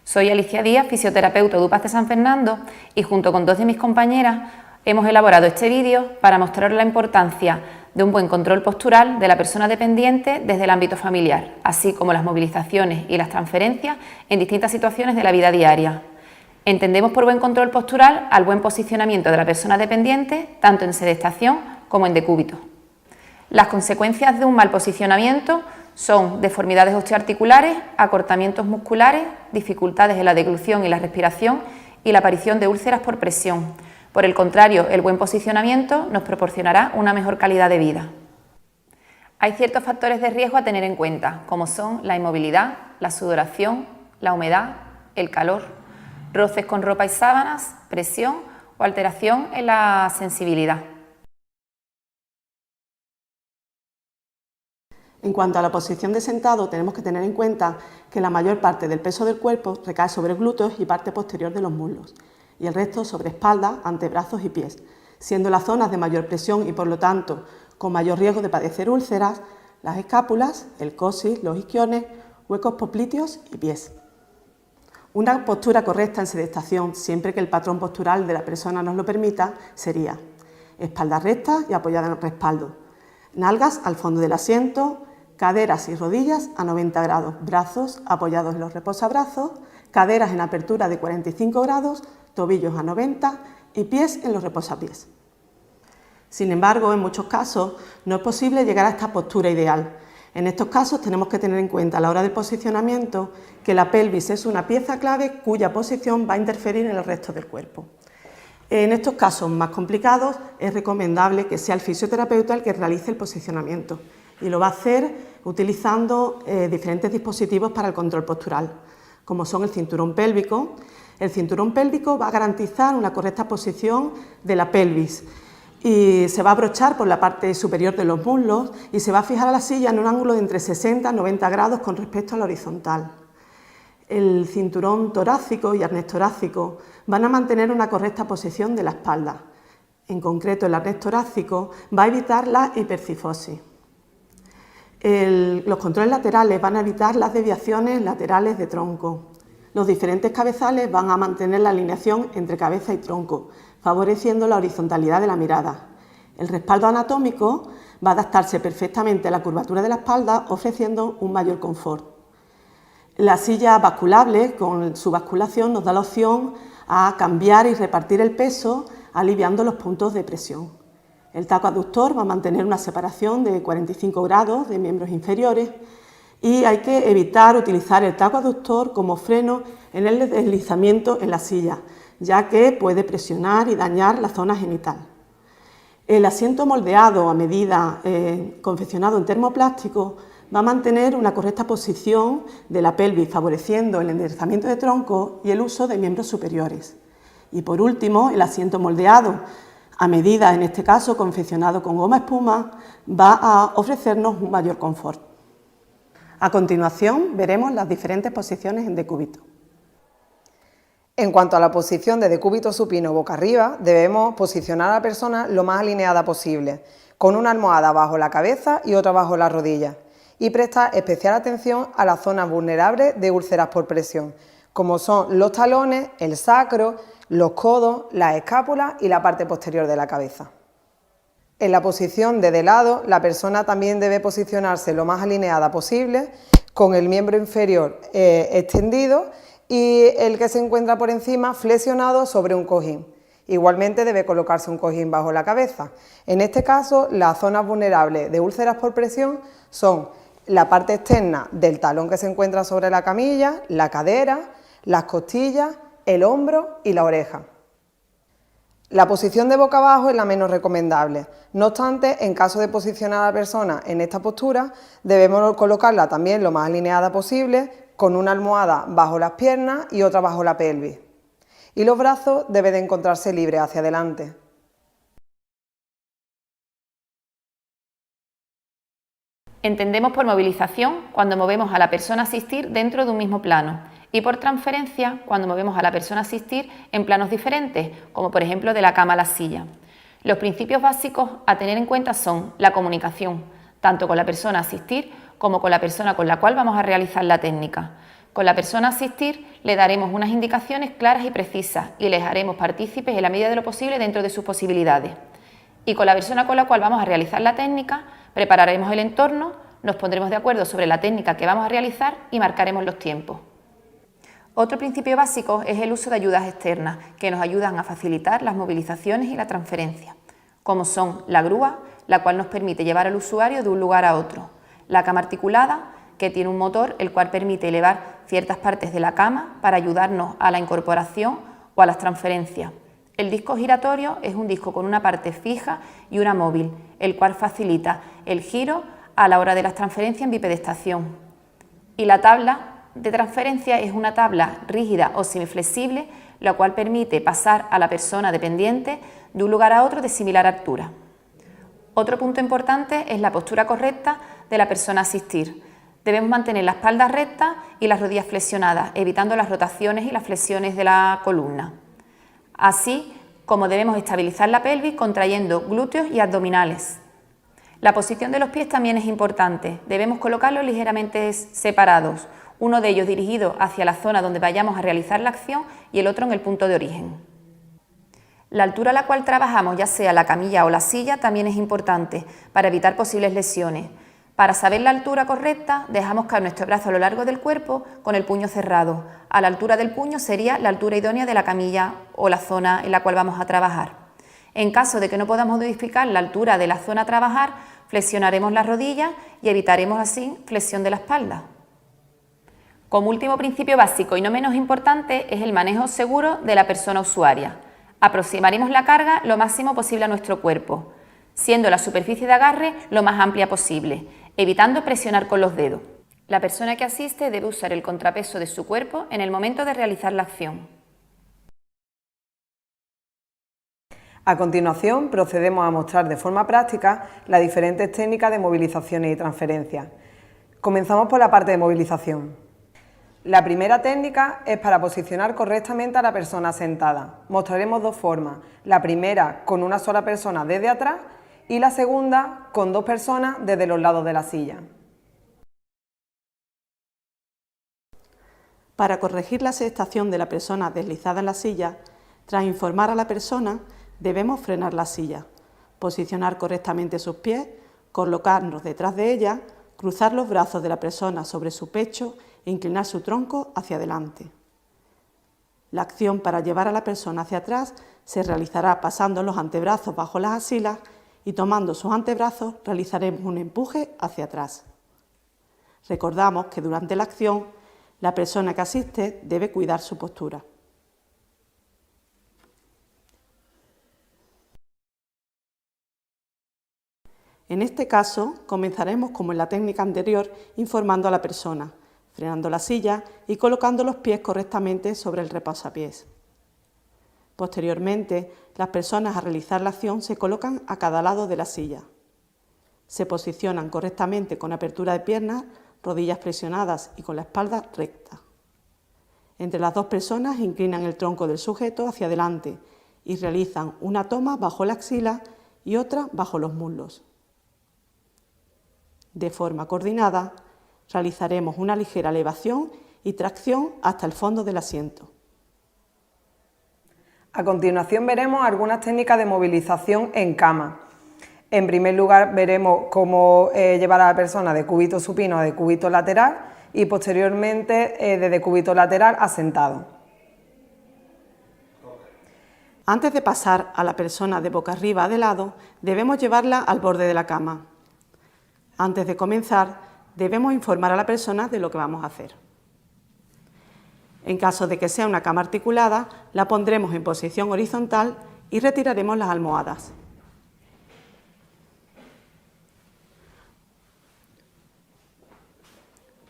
Soy Alicia Díaz, fisioterapeuta de UPAS de San Fernando, y junto con dos de mis compañeras hemos elaborado este vídeo para mostrar la importancia de un buen control postural de la persona dependiente desde el ámbito familiar, así como las movilizaciones y las transferencias en distintas situaciones de la vida diaria. Entendemos por buen control postural al buen posicionamiento de la persona dependiente, tanto en sedestación como en decúbito. Las consecuencias de un mal posicionamiento son deformidades osteoarticulares, acortamientos musculares, dificultades en la deglución y la respiración y la aparición de úlceras por presión. Por el contrario, el buen posicionamiento nos proporcionará una mejor calidad de vida. Hay ciertos factores de riesgo a tener en cuenta, como son la inmovilidad, la sudoración, la humedad, el calor, roces con ropa y sábanas, presión o alteración en la sensibilidad. En cuanto a la posición de sentado, tenemos que tener en cuenta que la mayor parte del peso del cuerpo recae sobre glúteos y parte posterior de los muslos, y el resto sobre espalda, antebrazos y pies, siendo las zonas de mayor presión y por lo tanto con mayor riesgo de padecer úlceras, las escápulas, el coxis, los isquiones, huecos popliteos y pies. Una postura correcta en sedestación, siempre que el patrón postural de la persona nos lo permita, sería espalda recta y apoyada en el respaldo, nalgas al fondo del asiento, caderas y rodillas a 90 grados, brazos apoyados en los reposabrazos, caderas en apertura de 45 grados, tobillos a 90 y pies en los reposapiés. Sin embargo, en muchos casos no es posible llegar a esta postura ideal. En estos casos tenemos que tener en cuenta a la hora del posicionamiento que la pelvis es una pieza clave cuya posición va a interferir en el resto del cuerpo. En estos casos más complicados es recomendable que sea el fisioterapeuta el que realice el posicionamiento y lo va a hacer utilizando diferentes dispositivos para el control postural, como son el cinturón pélvico. El cinturón pélvico va a garantizar una correcta posición de la pelvis y se va a abrochar por la parte superior de los muslos y se va a fijar a la silla en un ángulo de entre 60 y 90 grados con respecto a la horizontal. El cinturón torácico y arnés torácico van a mantener una correcta posición de la espalda. En concreto, el arnés torácico va a evitar la hipercifosis. Los controles laterales van a evitar las desviaciones laterales de tronco. Los diferentes cabezales van a mantener la alineación entre cabeza y tronco, favoreciendo la horizontalidad de la mirada. El respaldo anatómico va a adaptarse perfectamente a la curvatura de la espalda, ofreciendo un mayor confort. La silla basculable, con su basculación, nos da la opción a cambiar y repartir el peso, aliviando los puntos de presión. El taco aductor va a mantener una separación de 45 grados de miembros inferiores y hay que evitar utilizar el taco aductor como freno en el deslizamiento en la silla, ya que puede presionar y dañar la zona genital. El asiento moldeado a medida confeccionado en termoplástico va a mantener una correcta posición de la pelvis, favoreciendo el enderezamiento de tronco y el uso de miembros superiores. Y por último, el asiento moldeado a medida, en este caso confeccionado con goma espuma, va a ofrecernos un mayor confort. A continuación veremos las diferentes posiciones en decúbito. En cuanto a la posición de decúbito supino boca arriba, debemos posicionar a la persona lo más alineada posible, con una almohada bajo la cabeza y otra bajo las rodillas, y prestar especial atención a las zonas vulnerables de úlceras por presión, como son los talones, el sacro, los codos, las escápulas y la parte posterior de la cabeza. En la posición de lado, la persona también debe posicionarse lo más alineada posible, con el miembro inferior extendido y el que se encuentra por encima flexionado sobre un cojín. Igualmente debe colocarse un cojín bajo la cabeza. En este caso, las zonas vulnerables de úlceras por presión son la parte externa del talón que se encuentra sobre la camilla, la cadera, las costillas, el hombro y la oreja. La posición de boca abajo es la menos recomendable. No obstante, en caso de posicionar a la persona en esta postura, debemos colocarla también lo más alineada posible, con una almohada bajo las piernas y otra bajo la pelvis. Y los brazos deben de encontrarse libres hacia adelante. Entendemos por movilización cuando movemos a la persona a asistir dentro de un mismo plano y por transferencia cuando movemos a la persona a asistir en planos diferentes, como por ejemplo de la cama a la silla. Los principios básicos a tener en cuenta son la comunicación, tanto con la persona a asistir como con la persona con la cual vamos a realizar la técnica. Con la persona a asistir le daremos unas indicaciones claras y precisas y les haremos partícipes en la medida de lo posible dentro de sus posibilidades. Y con la persona con la cual vamos a realizar la técnica, prepararemos el entorno, nos pondremos de acuerdo sobre la técnica que vamos a realizar y marcaremos los tiempos. Otro principio básico es el uso de ayudas externas que nos ayudan a facilitar las movilizaciones y la transferencia, como son la grúa, la cual nos permite llevar al usuario de un lugar a otro, la cama articulada, que tiene un motor el cual permite elevar ciertas partes de la cama para ayudarnos a la incorporación o a las transferencias. El disco giratorio es un disco con una parte fija y una móvil, el cual facilita el giro a la hora de las transferencias en bipedestación. Y la tabla de transferencia es una tabla rígida o semiflexible, la cual permite pasar a la persona dependiente de un lugar a otro de similar altura. Otro punto importante es la postura correcta de la persona a asistir. Debemos mantener la espalda recta y las rodillas flexionadas, evitando las rotaciones y las flexiones de la columna. Así como debemos estabilizar la pelvis contrayendo glúteos y abdominales. La posición de los pies también es importante. Debemos colocarlos ligeramente separados, uno de ellos dirigido hacia la zona donde vayamos a realizar la acción y el otro en el punto de origen. La altura a la cual trabajamos, ya sea la camilla o la silla, también es importante para evitar posibles lesiones. Para saber la altura correcta, dejamos caer nuestro brazo a lo largo del cuerpo con el puño cerrado. A la altura del puño sería la altura idónea de la camilla o la zona en la cual vamos a trabajar. En caso de que no podamos modificar la altura de la zona a trabajar, flexionaremos las rodillas y evitaremos así flexión de la espalda. Como último principio básico y no menos importante es el manejo seguro de la persona usuaria. Aproximaremos la carga lo máximo posible a nuestro cuerpo, siendo la superficie de agarre lo más amplia posible, evitando presionar con los dedos. La persona que asiste debe usar el contrapeso de su cuerpo en el momento de realizar la acción. A continuación, procedemos a mostrar de forma práctica las diferentes técnicas de movilizaciones y transferencias. Comenzamos por la parte de movilización. La primera técnica es para posicionar correctamente a la persona sentada. Mostraremos dos formas, la primera con una sola persona desde atrás y la segunda con dos personas desde los lados de la silla. Para corregir la aceptación de la persona deslizada en la silla, tras informar a la persona, debemos frenar la silla, posicionar correctamente sus pies, colocarnos detrás de ella, cruzar los brazos de la persona sobre su pecho e inclinar su tronco hacia adelante. La acción para llevar a la persona hacia atrás se realizará pasando los antebrazos bajo las axilas y tomando sus antebrazos realizaremos un empuje hacia atrás. Recordamos que durante la acción la persona que asiste debe cuidar su postura. En este caso, comenzaremos como en la técnica anterior, informando a la persona, frenando la silla y colocando los pies correctamente sobre el reposapiés. Posteriormente, las personas a realizar la acción se colocan a cada lado de la silla. Se posicionan correctamente con apertura de piernas, rodillas flexionadas y con la espalda recta. Entre las dos personas inclinan el tronco del sujeto hacia adelante y realizan una toma bajo la axila y otra bajo los muslos. De forma coordinada, realizaremos una ligera elevación y tracción hasta el fondo del asiento. A continuación veremos algunas técnicas de movilización en cama. En primer lugar veremos cómo llevar a la persona de cúbito supino a decúbito lateral y posteriormente de decúbito lateral a sentado. Antes de pasar a la persona de boca arriba de lado, debemos llevarla al borde de la cama. Antes de comenzar, debemos informar a la persona de lo que vamos a hacer. En caso de que sea una cama articulada, la pondremos en posición horizontal y retiraremos las almohadas.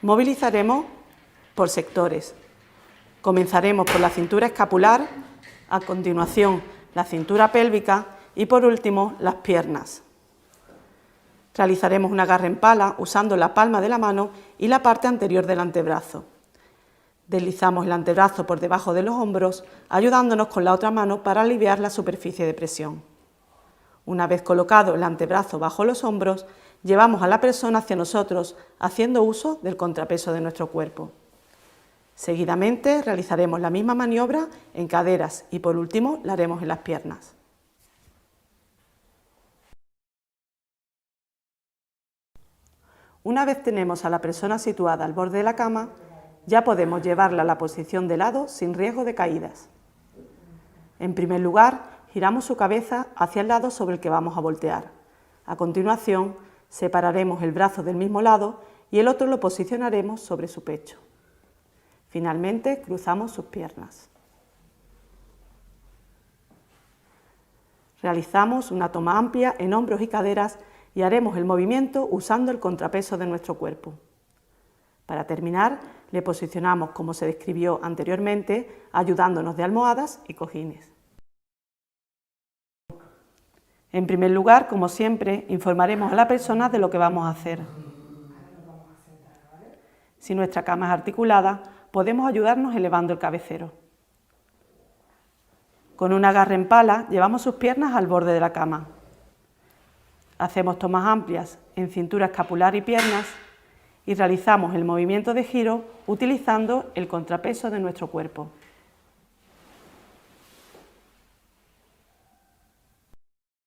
Movilizaremos por sectores. Comenzaremos por la cintura escapular, a continuación la cintura pélvica y por último las piernas. Realizaremos un agarre en pala usando la palma de la mano y la parte anterior del antebrazo. Deslizamos el antebrazo por debajo de los hombros, ayudándonos con la otra mano para aliviar la superficie de presión. Una vez colocado el antebrazo bajo los hombros, llevamos a la persona hacia nosotros, haciendo uso del contrapeso de nuestro cuerpo. Seguidamente realizaremos la misma maniobra en caderas y por último la haremos en las piernas. Una vez tenemos a la persona situada al borde de la cama, ya podemos llevarla a la posición de lado sin riesgo de caídas. En primer lugar, giramos su cabeza hacia el lado sobre el que vamos a voltear. A continuación, separaremos el brazo del mismo lado y el otro lo posicionaremos sobre su pecho. Finalmente, cruzamos sus piernas. Realizamos una toma amplia en hombros y caderas y haremos el movimiento usando el contrapeso de nuestro cuerpo. Para terminar, le posicionamos como se describió anteriormente, ayudándonos de almohadas y cojines. En primer lugar, como siempre, informaremos a la persona de lo que vamos a hacer. Si nuestra cama es articulada, podemos ayudarnos elevando el cabecero. Con un agarre en pala, llevamos sus piernas al borde de la cama. Hacemos tomas amplias en cintura escapular y piernas y realizamos el movimiento de giro utilizando el contrapeso de nuestro cuerpo.